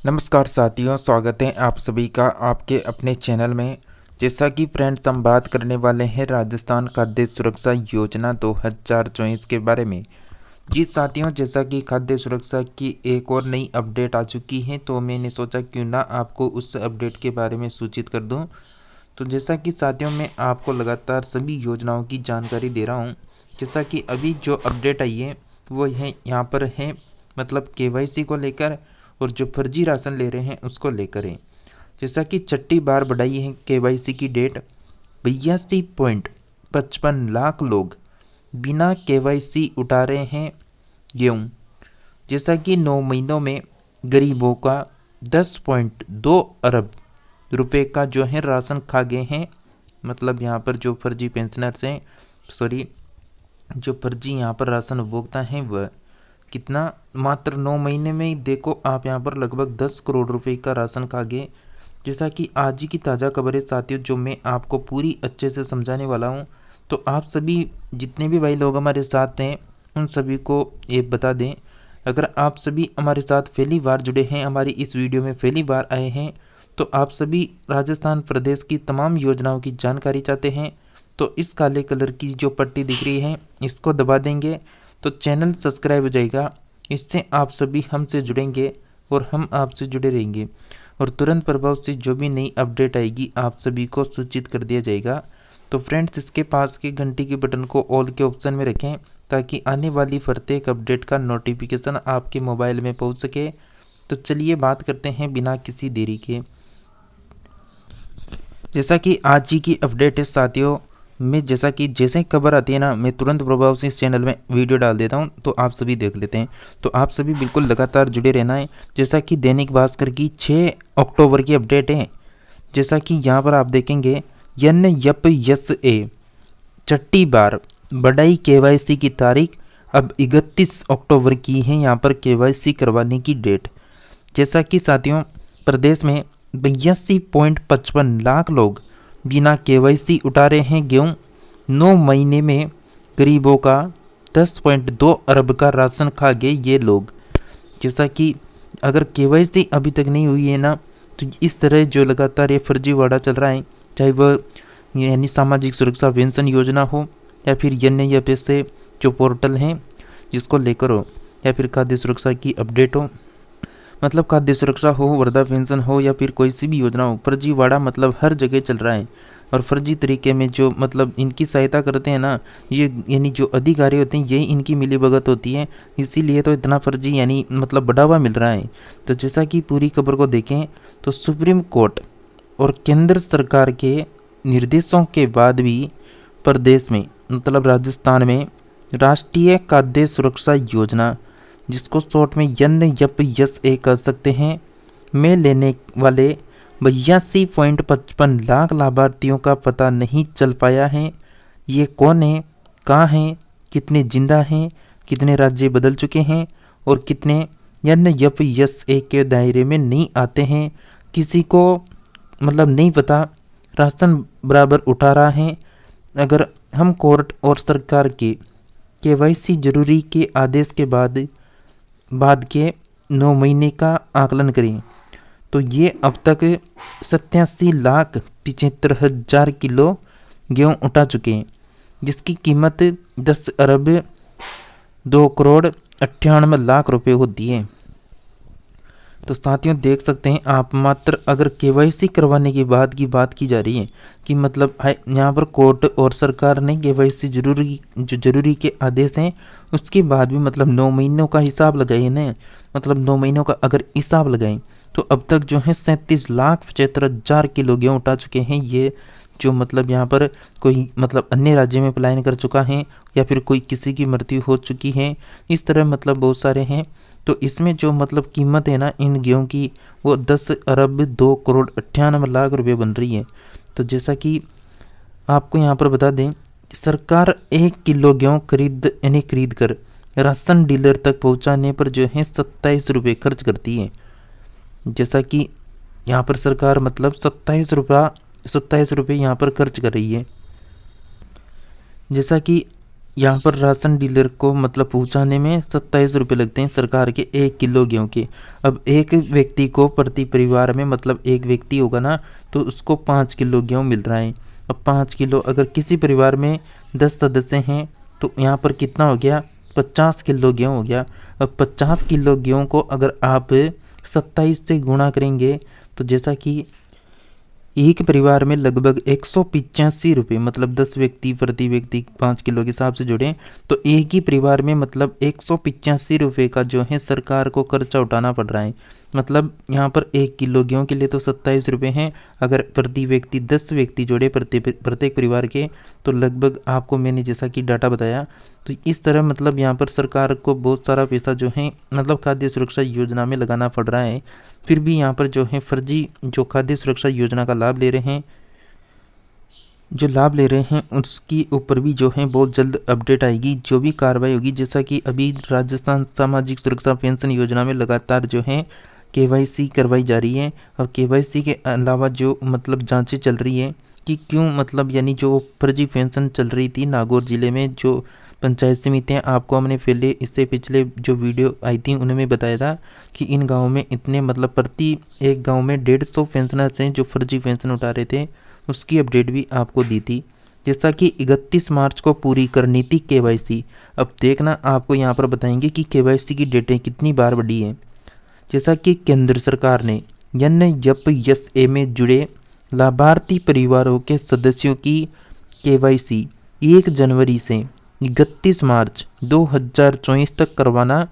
नमस्कार साथियों, स्वागत है आप सभी का आपके अपने चैनल में। जैसा कि फ्रेंड्स, हम बात करने वाले हैं राजस्थान खाद्य सुरक्षा योजना 2024 के बारे में। जी साथियों, जैसा कि खाद्य सुरक्षा की एक और नई अपडेट आ चुकी है, तो मैंने सोचा क्यों ना आपको उस अपडेट के बारे में सूचित कर दूं। तो जैसा कि साथियों, मैं आपको लगातार सभी योजनाओं की जानकारी दे रहा हूं। जैसा कि अभी जो अपडेट आई है वो है यहाँ पर है, मतलब केवाईसी को लेकर और जो फर्जी राशन ले रहे हैं उसको लेकर है। जैसा कि छठी बार बढ़ाई है केवाईसी की डेट। 82.55 लाख लोग बिना केवाईसी उठा रहे हैं गेहूँ। जैसा कि 9 महीनों में गरीबों का 10.2 अरब रुपए का जो है राशन खा गए हैं। मतलब यहाँ पर जो फर्जी पेंशनर्स हैं, सॉरी, जो फर्जी यहाँ पर राशन उपभोक्ता हैं वह कितना, मात्र 9 महीने में ही देखो आप यहाँ पर लगभग 10 करोड़ रुपए का राशन खा गए। जैसा कि आज ही की ताज़ा खबर है साथियों, जो मैं आपको पूरी अच्छे से समझाने वाला हूँ। तो आप सभी जितने भी भाई लोग हमारे साथ हैं उन सभी को ये बता दें, अगर आप सभी हमारे साथ पहली बार जुड़े हैं, हमारी इस वीडियो में पहली बार आए हैं, तो आप सभी राजस्थान प्रदेश की तमाम योजनाओं की जानकारी चाहते हैं, तो इस काले कलर की जो पट्टी दिख रही है इसको दबा देंगे तो चैनल सब्सक्राइब हो जाएगा। इससे आप सभी हमसे जुड़ेंगे और हम आपसे जुड़े रहेंगे, और तुरंत प्रभाव से जो भी नई अपडेट आएगी आप सभी को सूचित कर दिया जाएगा। तो फ्रेंड्स, इसके पास के घंटी के बटन को ऑल के ऑप्शन में रखें ताकि आने वाली प्रत्येक अपडेट का नोटिफिकेशन आपके मोबाइल में पहुंच सके। तो चलिए बात करते हैं बिना किसी देरी के। जैसा कि आज ही की अपडेट है साथियों, मैं जैसा कि जैसे ही खबर आती है ना, मैं तुरंत प्रभाव से इस चैनल में वीडियो डाल देता हूं, तो आप सभी देख लेते हैं। तो आप सभी बिल्कुल लगातार जुड़े रहना है। जैसा कि दैनिक भास्कर की 6 अक्टूबर की अपडेट है। जैसा कि यहाँ पर आप देखेंगे NYPSA छठी बार बढ़ाई केवाईसी की तारीख, अब 31 अक्टूबर की है यहाँ पर केवाईसी करवाने की डेट। जैसा कि साथियों, प्रदेश में 82.55 लाख लोग बिना केवाईसी उठा रहे हैं गेहूँ। 9 महीने में गरीबों का 10.2 अरब का राशन खा गए ये लोग। जैसा कि अगर केवाईसी अभी तक नहीं हुई है ना, तो इस तरह जो लगातार ये फर्जीवाड़ा चल रहा है, चाहे वह यानी सामाजिक सुरक्षा पेंशन योजना हो या फिर NYPSA जो पोर्टल हैं जिसको लेकर हो, या फिर खाद्य सुरक्षा की अपडेट हो, मतलब खाद्य सुरक्षा हो, वृद्धा पेंशन हो या फिर कोई सी भी योजना हो, फर्जीवाड़ा मतलब हर जगह चल रहा है। और फर्जी तरीके में जो मतलब इनकी सहायता करते हैं ना, ये यानी जो अधिकारी होते हैं यही इनकी मिलीभगत होती है, इसीलिए तो इतना फर्जी यानी मतलब बढ़ावा मिल रहा है। तो जैसा कि पूरी खबर को देखें तो सुप्रीम कोर्ट और केंद्र सरकार के निर्देशों के बाद भी प्रदेश में मतलब राजस्थान में राष्ट्रीय खाद्य सुरक्षा योजना, जिसको शॉर्ट में NYPSA कह सकते हैं, में लेने वाले 82.55 लाख लाभार्थियों का पता नहीं चल पाया है। ये कौन है, कहाँ हैं, कितने जिंदा हैं, कितने राज्य बदल चुके हैं और कितने NYPSA के दायरे में नहीं आते हैं, किसी को मतलब नहीं पता। राशन बराबर उठा रहा है। अगर हम कोर्ट और सरकार के केवाईसी जरूरी के आदेश के बाद के 9 महीने का आकलन करें तो ये अब तक 87,75,000 किलो गेहूँ उठा चुके हैं, जिसकी कीमत 10 अरब 2 करोड़ 98 लाख रुपए होती है। तो साथियों देख सकते हैं आप, मात्र अगर केवाईसी करवाने के बाद की बात की जा रही है कि मतलब यहाँ पर कोर्ट और सरकार ने केवाईसी जरूरी के आदेश हैं उसके बाद भी मतलब 9 महीनों का हिसाब लगाए ना, मतलब 9 महीनों का अगर हिसाब लगाएं तो अब तक जो है 37,75,000 किलो गेहूँ उठा चुके हैं। ये जो मतलब यहाँ पर कोई मतलब अन्य राज्य में पलायन कर चुका है या फिर कोई किसी की मृत्यु हो चुकी है, इस तरह मतलब बहुत सारे हैं। तो इसमें जो मतलब कीमत है ना इन गेहूं की, वो 10 अरब 2 करोड़ 98 लाख रुपए बन रही है। तो जैसा कि आपको यहाँ पर बता दें, सरकार 1 किलो गेहूँ खरीद कर राशन डीलर तक पहुँचाने पर जो है 27 रुपये खर्च करती है। जैसा कि यहाँ पर सरकार मतलब 27 रुपये यहाँ पर खर्च कर रही है। जैसा कि यहाँ पर राशन डीलर को मतलब पहुँचाने में 27 रुपये लगते हैं सरकार के 1 किलो गेहूँ के। अब एक व्यक्ति को प्रति परिवार में मतलब एक व्यक्ति होगा ना, तो उसको 5 किलो गेहूँ मिल रहा है। अब 5 किलो, अगर किसी परिवार में 10 सदस्य हैं तो यहाँ पर कितना हो गया, 50 किलो गेहूँ हो गया। अब 50 किलो गेहूँ को अगर आप 27 से गुणा करेंगे तो जैसा कि एक परिवार में लगभग 185 रुपये, मतलब 10 व्यक्ति प्रति व्यक्ति 5 किलो के हिसाब से जुड़े तो एक ही परिवार में मतलब 185 रुपये का जो है सरकार को खर्चा उठाना पड़ रहा है। मतलब यहाँ पर 1 किलो गेहूँ के लिए तो 27 रुपये हैं, अगर प्रति व्यक्ति 10 व्यक्ति जोड़े प्रत्येक परिवार के तो लगभग आपको मैंने जैसा कि डाटा बताया, तो इस तरह मतलब यहाँ पर सरकार को बहुत सारा पैसा जो है मतलब खाद्य सुरक्षा योजना में लगाना पड़ रहा है। फिर भी यहाँ पर जो है फर्जी जो खाद्य सुरक्षा योजना का लाभ ले रहे हैं उसकी ऊपर भी जो है बहुत जल्द अपडेट आएगी, जो भी कार्रवाई होगी। जैसा कि अभी राजस्थान सामाजिक सुरक्षा पेंशन योजना में लगातार जो है केवाईसी करवाई जा रही है, और केवाईसी के अलावा जो मतलब जांचें चल रही है कि क्यों मतलब यानी जो फर्जी पेंशन चल रही थी नागौर ज़िले में जो पंचायत समितियाँ, आपको हमने पहले इससे पिछले जो वीडियो आई थी उनमें बताया था कि इन गाँव में इतने मतलब प्रति एक गाँव में 150 पेंशनर्स हैं जो फर्जी पेंशन उठा रहे थे, उसकी अपडेट भी आपको दी थी। जैसा कि 31 मार्च को पूरी करनी थी केवाईसी। अब देखना आपको यहाँ पर बताएंगे कि केवाईसी की डेटें कितनी बार बढ़ी हैं। जैसा कि केंद्र सरकार ने NYPSA में जुड़े लाभार्थी परिवारों के सदस्यों की केवाईसी 1 जनवरी से 31 मार्च 2024 तक करवाना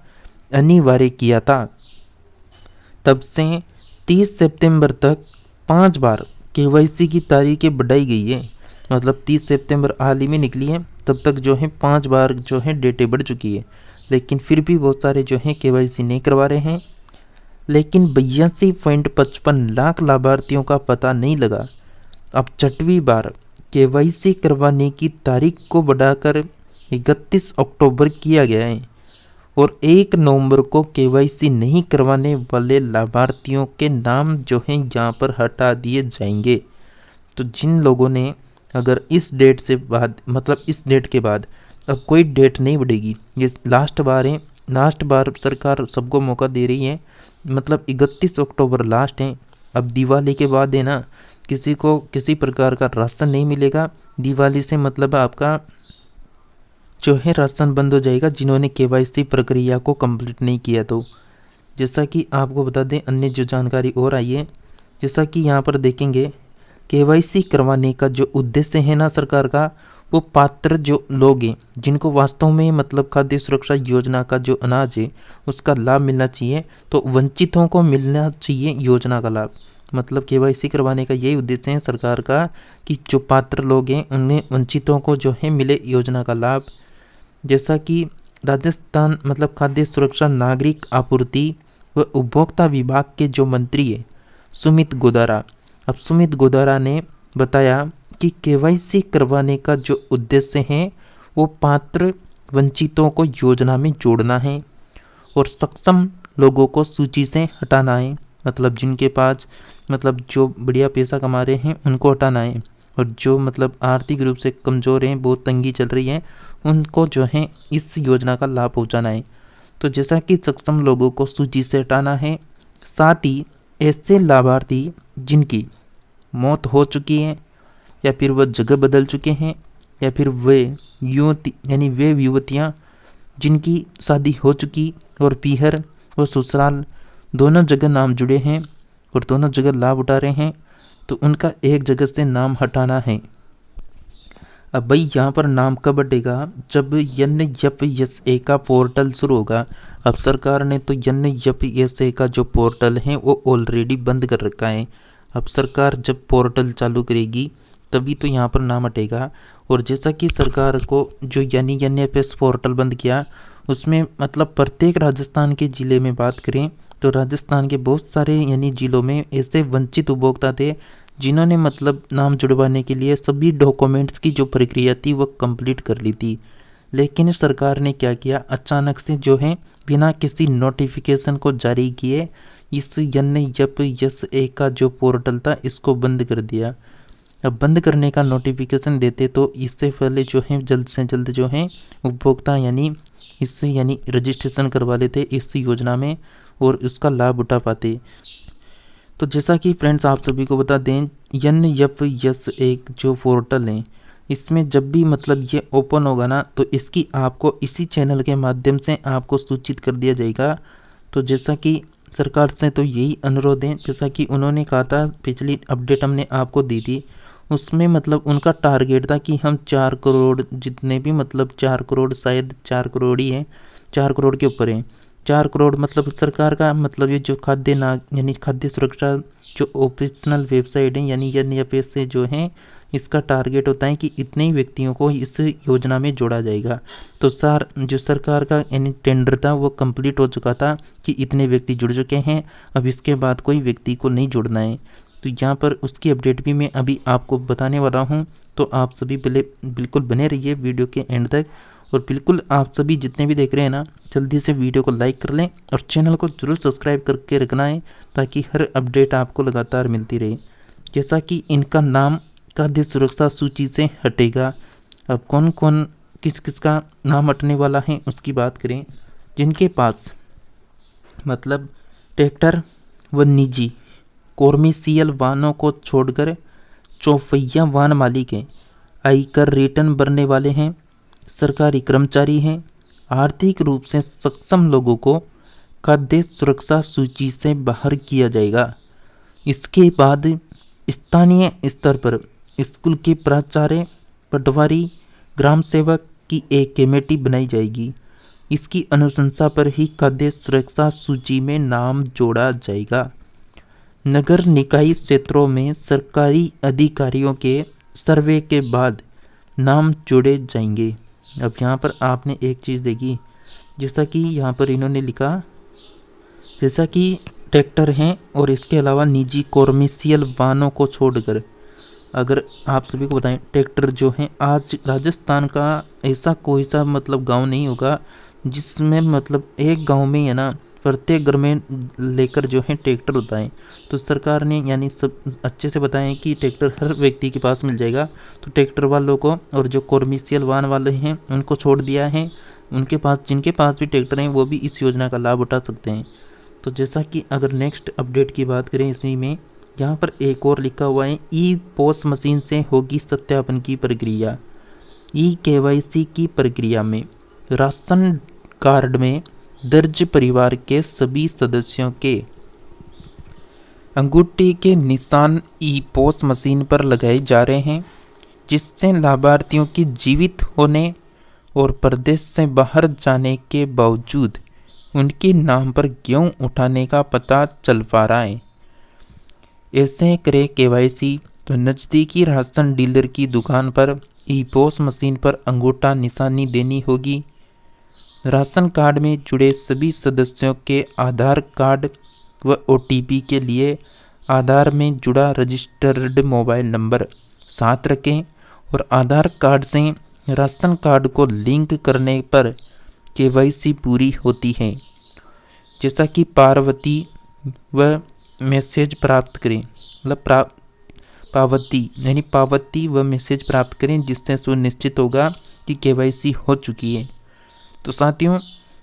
अनिवार्य किया था। तब से 30 सितंबर तक 5 बार केवाईसी की तारीखें बढ़ाई गई है। मतलब 30 सितंबर हाल ही में निकली है, तब तक जो है 5 बार जो है डेटें बढ़ चुकी है, लेकिन फिर भी बहुत सारे जो हैं केवाईसी नहीं करवा रहे हैं। लेकिन 82.55 लाख लाभार्थियों का पता नहीं लगा। अब 6वीं बार केवाईसी करवाने की तारीख को बढ़ाकर 31 अक्टूबर किया गया है, और 1 नवंबर को केवाईसी नहीं करवाने वाले लाभार्थियों के नाम जो हैं यहाँ पर हटा दिए जाएंगे। तो जिन लोगों ने अगर इस डेट से बाद मतलब इस डेट के बाद अब कोई डेट नहीं बढ़ेगी, ये लास्ट बार है, लास्ट बार सरकार सबको मौका दे रही है, मतलब 31 अक्टूबर लास्ट है। अब दिवाली के बाद है ना, किसी को किसी प्रकार का राशन नहीं मिलेगा। दिवाली से मतलब आपका जो है राशन बंद हो जाएगा जिन्होंने केवाईसी प्रक्रिया को कंप्लीट नहीं किया। तो जैसा कि आपको बता दें अन्य जो जानकारी और आई है, जैसा कि यहाँ पर देखेंगे केवाईसी करवाने का जो उद्देश्य है ना सरकार का, वो पात्र जो लोग हैं जिनको वास्तव में मतलब खाद्य सुरक्षा योजना का जो अनाज है उसका लाभ मिलना चाहिए, तो वंचितों को मिलना चाहिए योजना का लाभ। मतलब केवाईसी करवाने का यही उद्देश्य है सरकार का कि जो पात्र लोग हैं उन्हें वंचितों को जो है मिले योजना का लाभ। जैसा कि राजस्थान मतलब खाद्य सुरक्षा नागरिक आपूर्ति व उपभोक्ता विभाग के जो मंत्री है सुमित गोदारा, अब सुमित गोदारा ने बताया कि केवाईसी करवाने का जो उद्देश्य है वो पात्र वंचितों को योजना में जोड़ना है और सक्षम लोगों को सूची से हटाना है। मतलब जिनके पास मतलब जो बढ़िया पैसा कमा रहे हैं उनको हटाना है, और जो मतलब आर्थिक रूप से कमज़ोर हैं, बहुत तंगी चल रही है, उनको जो है इस योजना का लाभ पहुंचाना है। तो जैसा कि सक्षम लोगों को सूची से हटाना है, साथ ही ऐसे लाभार्थी जिनकी मौत हो चुकी है या फिर वह जगह बदल चुके हैं, या फिर वे युवती यानी वे युवतियाँ जिनकी शादी हो चुकी और पीहर और ससुराल दोनों जगह नाम जुड़े हैं और दोनों जगह लाभ उठा रहे हैं, तो उनका एक जगह से नाम हटाना है। अब भाई यहाँ पर नाम कब हटेगा, जब NYPSA का पोर्टल शुरू होगा। अब सरकार ने तो NYPSA का जो पोर्टल है वो ऑलरेडी बंद कर रखा है। अब सरकार जब पोर्टल चालू करेगी तभी तो यहाँ पर नाम हटेगा। और जैसा कि सरकार को जो NYPS पोर्टल बंद किया उसमें मतलब प्रत्येक राजस्थान के ज़िले में बात करें तो राजस्थान के बहुत सारे यानी ज़िलों में ऐसे वंचित उपभोक्ता थे जिन्होंने मतलब नाम जुड़वाने के लिए सभी डॉक्यूमेंट्स की जो प्रक्रिया थी वो कंप्लीट कर ली थी। लेकिन सरकार ने क्या किया, अचानक से जो है बिना किसी नोटिफिकेशन को जारी किए इस NYPSA का जो पोर्टल था इसको बंद कर दिया। अब बंद करने का नोटिफिकेशन देते तो इससे पहले जो है जल्द से जल्द जो है उपभोक्ता यानी रजिस्ट्रेशन करवा लेते इस योजना में और उसका लाभ उठा पाते। तो जैसा कि फ्रेंड्स आप सभी को बता दें, NFS एक जो पोर्टल है, इसमें जब भी मतलब ये ओपन होगा ना, तो इसकी आपको इसी चैनल के माध्यम से आपको सूचित कर दिया जाएगा। तो जैसा कि सरकार से तो यही अनुरोध है, जैसा कि उन्होंने कहा था, पिछली अपडेट हमने आपको दी थी, उसमें मतलब उनका टारगेट था कि हम 4 करोड़ जितने भी मतलब 4 करोड़, शायद 4 करोड़ ही है, 4 करोड़ के ऊपर है। 4 करोड़ मतलब सरकार का मतलब ये जो यानी खाद्य सुरक्षा जो ऑपरेशनल वेबसाइट है यानी NFS से जो है, इसका टारगेट होता है कि इतने ही व्यक्तियों को इस योजना में जोड़ा जाएगा। तो जो सरकार का यानी टेंडर था वो कंप्लीट हो चुका था कि इतने व्यक्ति जुड़ चुके हैं, अब इसके बाद कोई व्यक्ति को नहीं जुड़ना है। तो यहाँ पर उसकी अपडेट भी मैं अभी आपको बताने वाला हूँ। तो आप सभी बिल्कुल बने रहिए वीडियो के एंड तक, और बिल्कुल आप सभी जितने भी देख रहे हैं ना, जल्दी से वीडियो को लाइक कर लें और चैनल को जरूर सब्सक्राइब करके रखना है ताकि हर अपडेट आपको लगातार मिलती रहे। जैसा कि इनका नाम खाद्य सुरक्षा सूची से हटेगा। अब कौन कौन किस किस का नाम हटने वाला है उसकी बात करें। जिनके पास मतलब ट्रैक्टर व निजी कॉमर्शियल वाहनों को छोड़कर चौपहिया वाहन मालिक हैं, आयकर रिटर्न भरने वाले हैं, सरकारी कर्मचारी हैं, आर्थिक रूप से सक्षम लोगों को खाद्य सुरक्षा सूची से बाहर किया जाएगा। इसके बाद स्थानीय स्तर पर स्कूल के प्राचार्य, पटवारी, ग्राम सेवक की एक कमेटी बनाई जाएगी। इसकी अनुशंसा पर ही खाद्य सुरक्षा सूची में नाम जोड़ा जाएगा। नगर निकाय क्षेत्रों में सरकारी अधिकारियों के सर्वे के बाद नाम जोड़े जाएंगे। अब यहाँ पर आपने एक चीज़ देखी, जैसा कि यहाँ पर इन्होंने लिखा, जैसा कि ट्रैक्टर हैं और इसके अलावा निजी कॉमर्शियल वाहनों को छोड़कर, अगर आप सभी को बताएं, ट्रैक्टर जो हैं, आज राजस्थान का ऐसा कोई सा मतलब गांव नहीं होगा जिसमें मतलब एक गांव में है ना, प्रत्येक घर में लेकर जो है ट्रैक्टर होता है। तो सरकार ने यानी सब अच्छे से बताएं कि ट्रैक्टर हर व्यक्ति के पास मिल जाएगा। तो ट्रैक्टर वालों को और जो कॉमर्शियल वाहन वाले हैं उनको छोड़ दिया है, उनके पास जिनके पास भी ट्रैक्टर हैं वो भी इस योजना का लाभ उठा सकते हैं। तो जैसा कि अगर नेक्स्ट अपडेट की बात करें, इसमें में यहाँ पर एक और लिखा हुआ है, ई-पोस मशीन से होगी सत्यापन की प्रक्रिया। KYC की प्रक्रिया में राशन कार्ड में दर्ज परिवार के सभी सदस्यों के अंगूठे के निशान ई-पोस मशीन पर लगाए जा रहे हैं, जिससे लाभार्थियों के जीवित होने और प्रदेश से बाहर जाने के बावजूद उनके नाम पर गेहूं उठाने का पता चल पा रहा है। ऐसे करें KYC तो नज़दीकी राशन डीलर की दुकान पर ई-पोस मशीन पर अंगूठा निशानी देनी होगी। राशन कार्ड में जुड़े सभी सदस्यों के आधार कार्ड व OTP के लिए आधार में जुड़ा रजिस्टर्ड मोबाइल नंबर साथ रखें और आधार कार्ड से राशन कार्ड को लिंक करने पर KYC पूरी होती है। जैसा कि पावती व मैसेज प्राप्त करें, मतलब पावती व मैसेज प्राप्त करें, जिससे सुनिश्चित होगा कि KYC हो चुकी है। तो साथियों,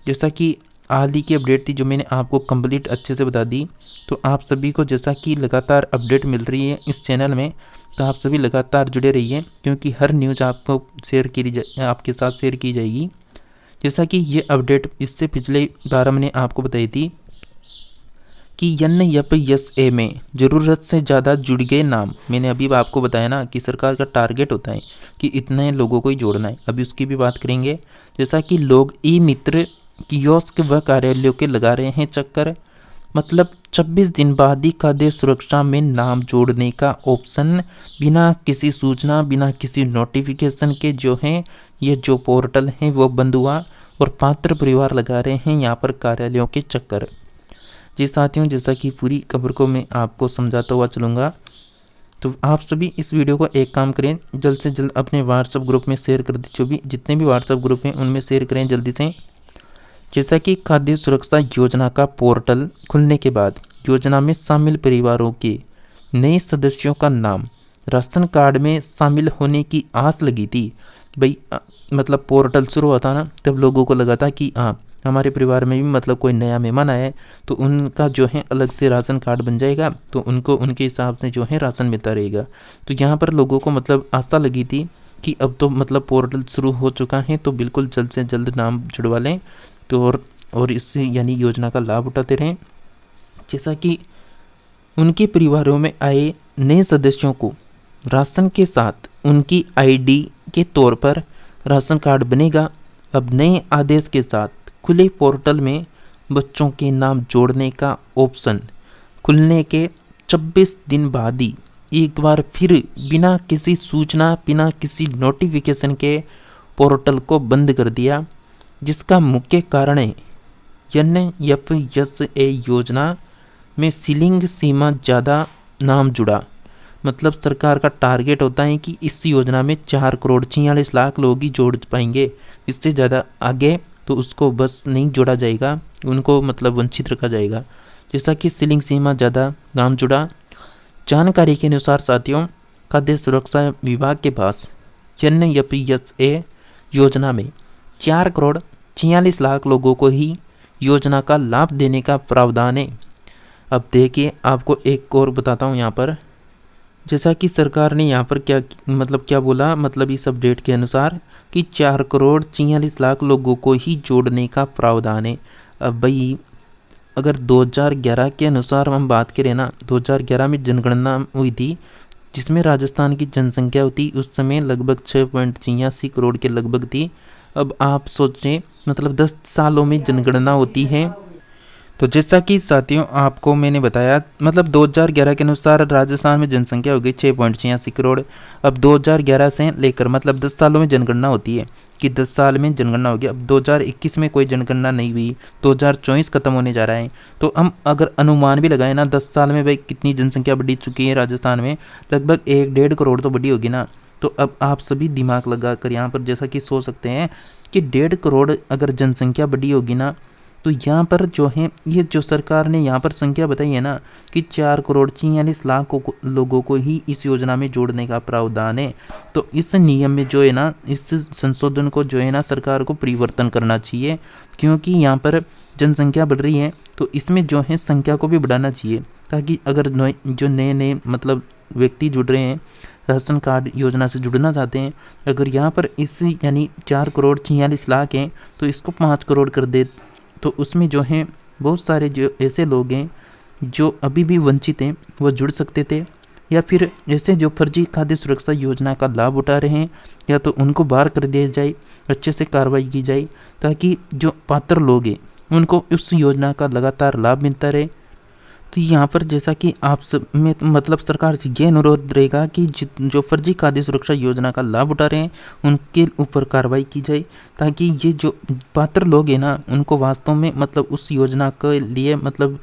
जैसा कि हाल ही की अपडेट थी जो मैंने आपको कंप्लीट अच्छे से बता दी, तो आप सभी को जैसा कि लगातार अपडेट मिल रही है इस चैनल में, तो आप सभी लगातार जुड़े रहिए, क्योंकि हर न्यूज़ आपको आपके साथ शेयर की जाएगी। जैसा कि ये अपडेट इससे पिछले बार हमने आपको बताई थी कि NFS में ज़रूरत से ज़्यादा जुड़ गए नाम। मैंने अभी आपको बताया ना कि सरकार का टारगेट होता है कि इतने लोगों को ही जोड़ना है। अभी उसकी भी बात करेंगे। जैसा कि लोग ई-मित्र कियोस्क व कार्यालयों के लगा रहे हैं चक्कर, मतलब 26 दिन बाद ही खाद्य सुरक्षा में नाम जोड़ने का ऑप्शन बिना किसी सूचना, बिना किसी नोटिफिकेशन के जो है ये जो पोर्टल है वो बंद हुआ और पात्र परिवार लगा रहे हैं यहाँ पर कार्यालयों के चक्कर। जी साथियों, जैसा कि पूरी खबर को मैं आपको समझाता हुआ चलूँगा, तो आप सभी इस वीडियो को एक काम करें, जल्द से जल्द अपने व्हाट्सएप ग्रुप में शेयर कर दें। जो भी जितने भी व्हाट्सएप ग्रुप हैं उनमें शेयर करें जल्दी से। जैसा कि खाद्य सुरक्षा योजना का पोर्टल खुलने के बाद योजना में शामिल परिवारों के नए सदस्यों का नाम राशन कार्ड में शामिल होने की आस लगी थी। भाई मतलब पोर्टल शुरू हुआ था ना, तब लोगों को लगा था कि हाँ हमारे परिवार में भी मतलब कोई नया मेहमान आया है तो उनका जो है अलग से राशन कार्ड बन जाएगा, तो उनको उनके हिसाब से जो है राशन मिलता रहेगा। तो यहाँ पर लोगों को मतलब आशा लगी थी कि अब तो मतलब पोर्टल शुरू हो चुका है, तो बिल्कुल जल्द से जल्द नाम जुड़वा लें तो और इससे यानी योजना का लाभ उठाते रहें। जैसा कि उनके परिवारों में आए नए सदस्यों को राशन के साथ उनकी आईडी के तौर पर राशन कार्ड बनेगा। अब नए आदेश के साथ खुले पोर्टल में बच्चों के नाम जोड़ने का ऑप्शन खुलने के 26 दिन बाद ही एक बार फिर बिना किसी सूचना बिना किसी नोटिफिकेशन के पोर्टल को बंद कर दिया, जिसका मुख्य कारण है NFSA योजना में सीलिंग सीमा ज़्यादा नाम जुड़ा। मतलब सरकार का टारगेट होता है कि इस योजना में 4 करोड़ 46 लाख लोग ही जोड़ पाएंगे, इससे ज़्यादा आगे तो उसको बस नहीं जोड़ा जाएगा, उनको मतलब वंचित रखा जाएगा। जैसा कि सीलिंग सीमा ज़्यादा नाम जुड़ा। जानकारी के अनुसार साथियों, खाद्य सुरक्षा विभाग के पास NFSA योजना में 4 करोड़ 46 लाख लोगों को ही योजना का लाभ देने का प्रावधान है। अब देखिए आपको एक और बताता हूँ यहाँ पर, जैसा कि सरकार ने यहाँ पर क्या बोला, मतलब इस अपडेट के अनुसार कि 4 करोड़ 46 लाख लोगों को ही जोड़ने का प्रावधान है। अब भाई अगर 2011 के अनुसार हम बात करें ना, 2011 में जनगणना हुई थी जिसमें राजस्थान की जनसंख्या होती उस समय लगभग 6.86 करोड़ के लगभग थी। अब आप सोचें मतलब 10 सालों में जनगणना होती है। तो जैसा कि साथियों आपको मैंने बताया, मतलब 2011 के अनुसार राजस्थान में जनसंख्या हो गई 6.86 करोड़। अब 2011 से लेकर मतलब 10 सालों में जनगणना होती है कि 10 साल में जनगणना होगी। अब 2021 में कोई जनगणना नहीं हुई, 2024 खत्म होने जा रहा है, तो हम अगर अनुमान भी लगाए ना 10 साल में भाई कितनी जनसंख्या बढ़ी चुकी है राजस्थान में, लगभग 1-1.5 करोड़ तो बढ़ी होगी ना। तो अब आप सभी दिमाग लगा कर यहाँ पर जैसा कि सोच सकते हैं कि 1.5 करोड़ अगर जनसंख्या बढ़ी होगी ना, तो यहाँ पर जो है ये जो सरकार ने यहाँ पर संख्या बताई है ना कि 4 करोड़ 46 लाख लोगों को ही इस योजना में जोड़ने का प्रावधान है। तो इस नियम में जो है ना, इस संशोधन को जो है ना सरकार को परिवर्तन करना चाहिए, क्योंकि यहाँ पर जनसंख्या बढ़ रही है तो इसमें जो है संख्या को भी बढ़ाना चाहिए, ताकि अगर जो नए नए मतलब व्यक्ति जुड़ रहे हैं राशन कार्ड योजना से जुड़ना चाहते हैं, अगर यहाँ पर इस यानी 4 करोड़ 46 लाख हैं तो इसको 5 करोड़ कर दे, तो उसमें जो है बहुत सारे जो ऐसे लोग हैं जो अभी भी वंचित हैं वो जुड़ सकते थे, या फिर ऐसे जो फर्जी खाद्य सुरक्षा योजना का लाभ उठा रहे हैं या तो उनको बाहर कर दिया जाए, अच्छे से कार्रवाई की जाए, ताकि जो पात्र लोग हैं उनको उस योजना का लगातार लाभ मिलता रहे। तो यहाँ पर जैसा कि आप सब में मतलब सरकार से ये अनुरोध रहेगा कि जो फर्जी खाद्य सुरक्षा योजना का लाभ उठा रहे हैं उनके ऊपर कार्रवाई की जाए, ताकि ये जो पात्र लोग हैं ना उनको वास्तव में मतलब उस योजना के लिए मतलब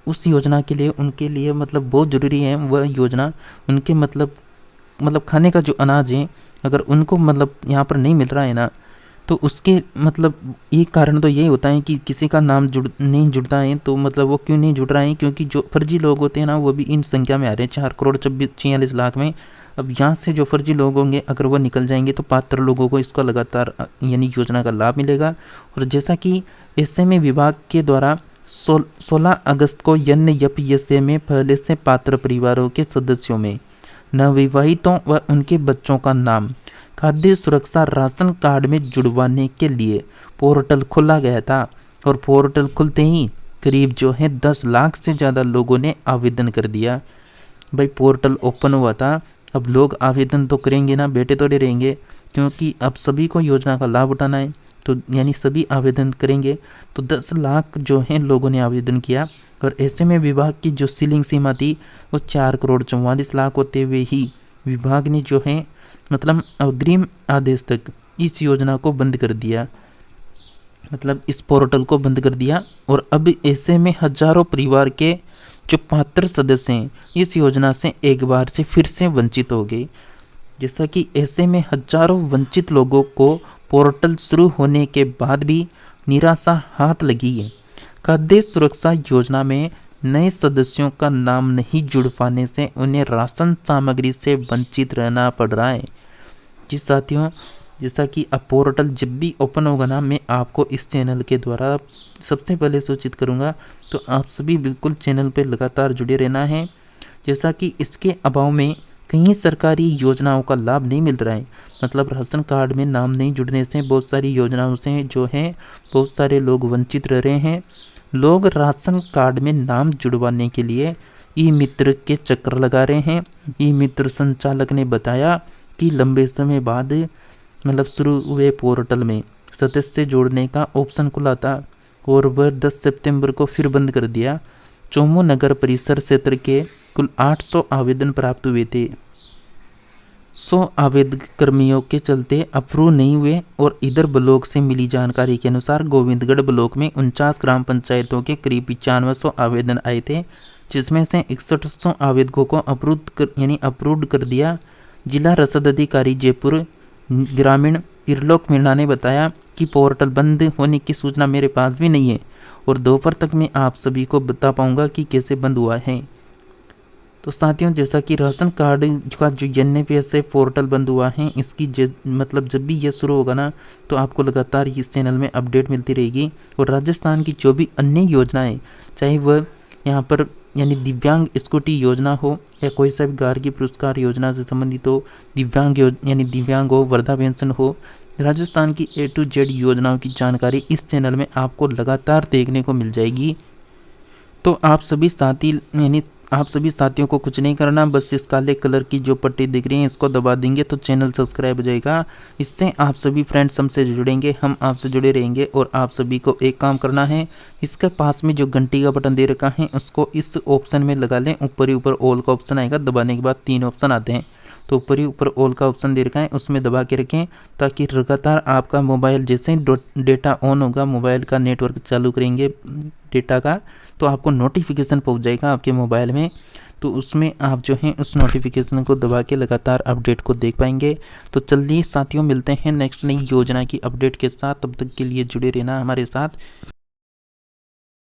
उस योजना के लिए उनके लिए मतलब बहुत ज़रूरी है वह योजना। उनके मतलब खाने का जो अनाज है अगर उनको मतलब यहाँ पर नहीं मिल रहा है ना, तो उसके मतलब एक कारण तो यही होता है कि किसी का नाम नहीं जुड़ता है। तो मतलब वो क्यों नहीं जुड़ रहा है, क्योंकि जो फर्जी लोग होते हैं ना वो भी इन संख्या में आ रहे हैं 4 करोड़ 46 लाख में। अब यहाँ से जो फर्जी लोग होंगे अगर वो निकल जाएंगे तो पात्र लोगों को इसका लगातार यानी योजना का लाभ मिलेगा। और जैसा कि SMA विभाग के द्वारा 16 अगस्त को NFSA में पहले से पात्र परिवारों के सदस्यों में नवविवाहितों व उनके बच्चों का नाम खाद्य सुरक्षा राशन कार्ड में जुड़वाने के लिए पोर्टल खोला गया था। और पोर्टल खुलते ही करीब जो है 10 लाख से ज़्यादा लोगों ने आवेदन कर दिया। भाई पोर्टल ओपन हुआ था, अब लोग आवेदन तो करेंगे ना, बैठे तो नहीं रहेंगे, क्योंकि अब सभी को योजना का लाभ उठाना है। तो यानी सभी आवेदन करेंगे, तो 10 लाख जो हैं लोगों ने आवेदन किया। और ऐसे में विभाग की जो सीलिंग सीमा थी वो 4 करोड़ 44 लाख होते हुए ही विभाग ने जो है मतलब अग्रिम आदेश तक इस योजना को बंद कर दिया, मतलब इस पोर्टल को बंद कर दिया। और अब ऐसे में हजारों परिवार के जो पात्र सदस्य हैं इस योजना से एक बार से फिर से वंचित हो गए। जैसा कि ऐसे में हजारों वंचित लोगों को पोर्टल शुरू होने के बाद भी निराशा हाथ लगी है। खाद्य सुरक्षा योजना में नए सदस्यों का नाम नहीं जुड़ पाने से उन्हें राशन सामग्री से वंचित रहना पड़ रहा है। जी साथियों, जैसा कि अब पोर्टल जब भी ओपन होगा ना, मैं आपको इस चैनल के द्वारा सबसे पहले सूचित करूंगा, तो आप सभी बिल्कुल चैनल पे लगातार जुड़े रहना है। जैसा कि इसके अभाव में कई सरकारी योजनाओं का लाभ नहीं मिल रहा है, मतलब राशन कार्ड में नाम नहीं जुड़ने से बहुत सारी योजनाओं से जो है बहुत सारे लोग वंचित रह रहे हैं। लोग राशन कार्ड में नाम जुड़वाने के लिए ई मित्र के चक्कर लगा रहे हैं। ई मित्र संचालक ने बताया कि लंबे समय बाद मतलब शुरू हुए पोर्टल में सदस्य जोड़ने का ऑप्शन खुला था और वह 10 सितंबर को फिर बंद कर दिया। चोमू नगर परिसर क्षेत्र के कुल 800 आवेदन प्राप्त हुए थे। 100 आवेदन कर्मियों के चलते अप्रूव नहीं हुए और इधर ब्लॉक से मिली जानकारी के अनुसार गोविंदगढ़ ब्लॉक में 49 ग्राम पंचायतों के करीब 9500 आवेदन आए थे, जिसमें से 6100 आवेदकों को अप्रूव्ड कर दिया। जिला रसद अधिकारी जयपुर ग्रामीण त्रिलोक मीणा ने बताया कि पोर्टल बंद होने की सूचना मेरे पास भी नहीं है और दोपहर तक मैं आप सभी को बता पाऊंगा कि कैसे बंद हुआ है। तो साथियों, जैसा कि राशन कार्ड का जो NPS पोर्टल बंद हुआ है, इसकी मतलब जब भी ये शुरू होगा ना, तो आपको लगातार इस चैनल में अपडेट मिलती रहेगी। और राजस्थान की जो भी अन्य योजनाएं, चाहे वह यहाँ पर दिव्यांग स्कूटी योजना हो या कोई सा भी गार्गी पुरस्कार योजना से संबंधित हो, दिव्यांग हो, वृद्धा पेंशन हो, राजस्थान की A to Z योजनाओं की जानकारी इस चैनल में आपको लगातार देखने को मिल जाएगी। तो आप सभी साथियों को कुछ नहीं करना, बस इस काले कलर की जो पट्टी दिख रही है इसको दबा देंगे तो चैनल सब्सक्राइब हो जाएगा। इससे आप सभी फ्रेंड्स हमसे जुड़ेंगे, हम आपसे जुड़े रहेंगे। और आप सभी को एक काम करना है, इसके पास में जो घंटी का बटन दे रखा है उसको इस ऑप्शन में लगा लें। ऊपर ही ऊपर ऑल का ऑप्शन आएगा, दबाने के बाद 3 ऑप्शन आते हैं, तो ऊपर ही ऊपर ऑल का ऑप्शन दे रखा है, उसमें दबा के रखें ताकि लगातार आपका मोबाइल जैसे ही डेटा ऑन होगा, मोबाइल का नेटवर्क चालू करेंगे डेटा का, तो आपको नोटिफिकेशन पहुंच जाएगा आपके मोबाइल में। तो उसमें आप जो है उस नोटिफिकेशन को दबा के लगातार अपडेट को देख पाएंगे। तो चलिए साथियों, मिलते हैं नेक्स्ट नई योजना की अपडेट के साथ। तब तक के लिए जुड़े रहना हमारे साथ।